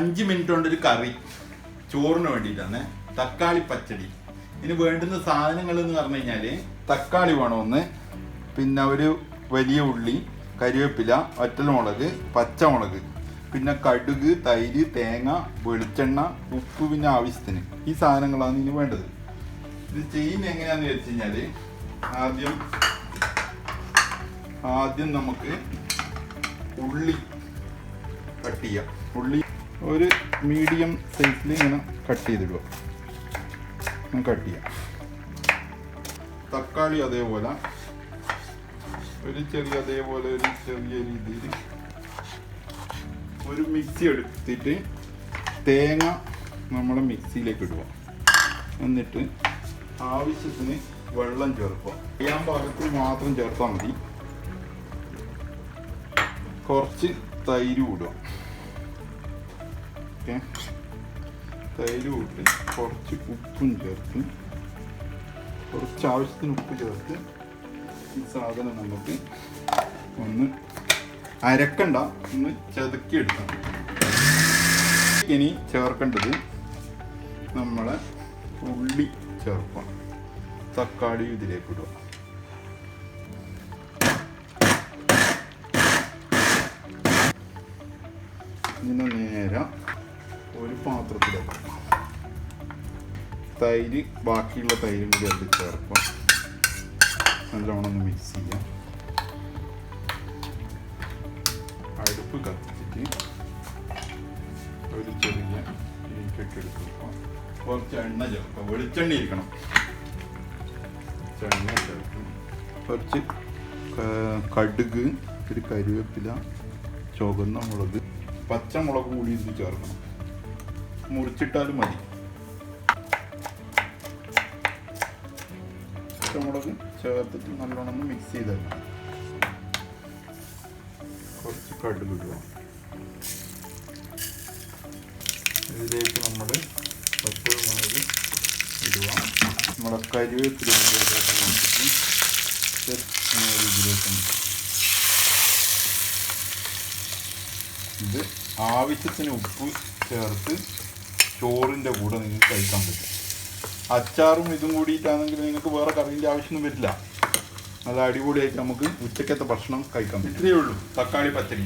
5 minute കൊണ്ടൊരു കറി ചോറിന് വേണ്ടിയിട്ടാണ്. തക്കാളി പച്ചടി. ഇതിന് വേണ്ടുന്ന സാധനങ്ങൾ എന്ന് പറഞ്ഞു കഴിഞ്ഞാൽ തക്കാളി വേണം ഒന്ന്, പിന്നെ ഒരു വലിയ ഉള്ളി, കരിവേപ്പില, വറ്റൽമുളക്, പച്ചമുളക്, പിന്നെ കടുക്, തൈര്, തേങ്ങ, വെളിച്ചെണ്ണ, ഉപ്പ്, പിന്നെ ആവശ്യത്തിന്. ഈ സാധനങ്ങളാണ് ഇതിന് വേണ്ടത്. ഇത് ചെയ്യുന്നത് എങ്ങനെയാണെന്ന് വെച്ച് കഴിഞ്ഞാൽ ആദ്യം നമുക്ക് ഉള്ളി കട്ട് ചെയ്യാം. ഉള്ളി ഒരു മീഡിയം സൈസിൽ ഇങ്ങനെ കട്ട് ചെയ്തിടുക. കട്ട് ചെയ്യാം. തക്കാളി അതേപോലെ ഒരു ചെറിയ രീതിയിൽ ഒരു മിക്സി എടുത്തിട്ട് തേങ്ങ നമ്മുടെ മിക്സിയിലേക്ക് ഇടുക. എന്നിട്ട് ആവശ്യത്തിന് വെള്ളം ചേർക്കുക. ചെയ്യാൻ പാകത്തിൽ മാത്രം ചേർത്താൽ മതി. കുറച്ച് തൈര് ഇടുക. ഓക്കെ, തൈര് ഇട്ട് കുറച്ച് ഉപ്പും ചേർത്ത്, കുറച്ച് ആവശ്യത്തിന് ഉപ്പ് ചേർത്ത് ഈ സാധനം നമുക്ക് ഒന്ന് അരക്കണ്ട, ഒന്ന് ചതുക്കി എടുക്കണം. ഇനി ചേർക്കേണ്ടത് നമ്മളെ ഉള്ളി ചേർക്കാം. തക്കാളി ഇതിലേക്ക് ഇടുക. ഇതിനെ നേരെ ഒരു പാത്രത്തിലേക്ക് തൈര്, ബാക്കിയുള്ള തൈരും കൂടി അതിൽ ചേർക്കാം. നല്ലോണം ഒന്ന് മിക്സ് ചെയ്യാം. അടുപ്പ് കത്തിച്ചിട്ട് ഒരു ചെറിയ ഇരിക്കൊക്കെ എടുത്ത് വെക്കാം. കുറച്ച് എണ്ണ ചേർക്കാം. വെളിച്ചെണ്ണ ഇരിക്കണം. എണ്ണ ചേർക്കും. കുറച്ച് കടുക്, ഒരു കരിവേപ്പില, ചുവന്ന മുളക്, പച്ചമുളക് കൂടി ഇത് ചേർക്കണം. മുറിച്ചിട്ടാലും മതി. പച്ചമുളക് ചേർത്തിട്ട് നല്ലോണം മിക്സ് ചെയ്തെടുക്കണം. കുറച്ച് കടുക് ഇടുക. ഇതിലേക്ക് നമ്മൾ പച്ചമുളക് ഇടുക. നമ്മുടെ കരിവേപ്പില ഇത് ആവശ്യത്തിന് ഉപ്പ് ചേർത്ത് ചോറിൻ്റെ കൂടെ നിങ്ങൾക്ക് കഴിക്കാൻ പറ്റും. അച്ചാറും ഇതും കൂടിയിട്ടാണെങ്കിൽ നിങ്ങൾക്ക് വേറെ കറിൻ്റെ ആവശ്യമൊന്നും വരില്ല. നല്ല അടിപൊളിയായിട്ട് നമുക്ക് ഉച്ചക്കത്തെ ഭക്ഷണം കഴിക്കാൻ പറ്റും. ഇത്രയേ ഉള്ളൂ തക്കാളി പച്ചടി.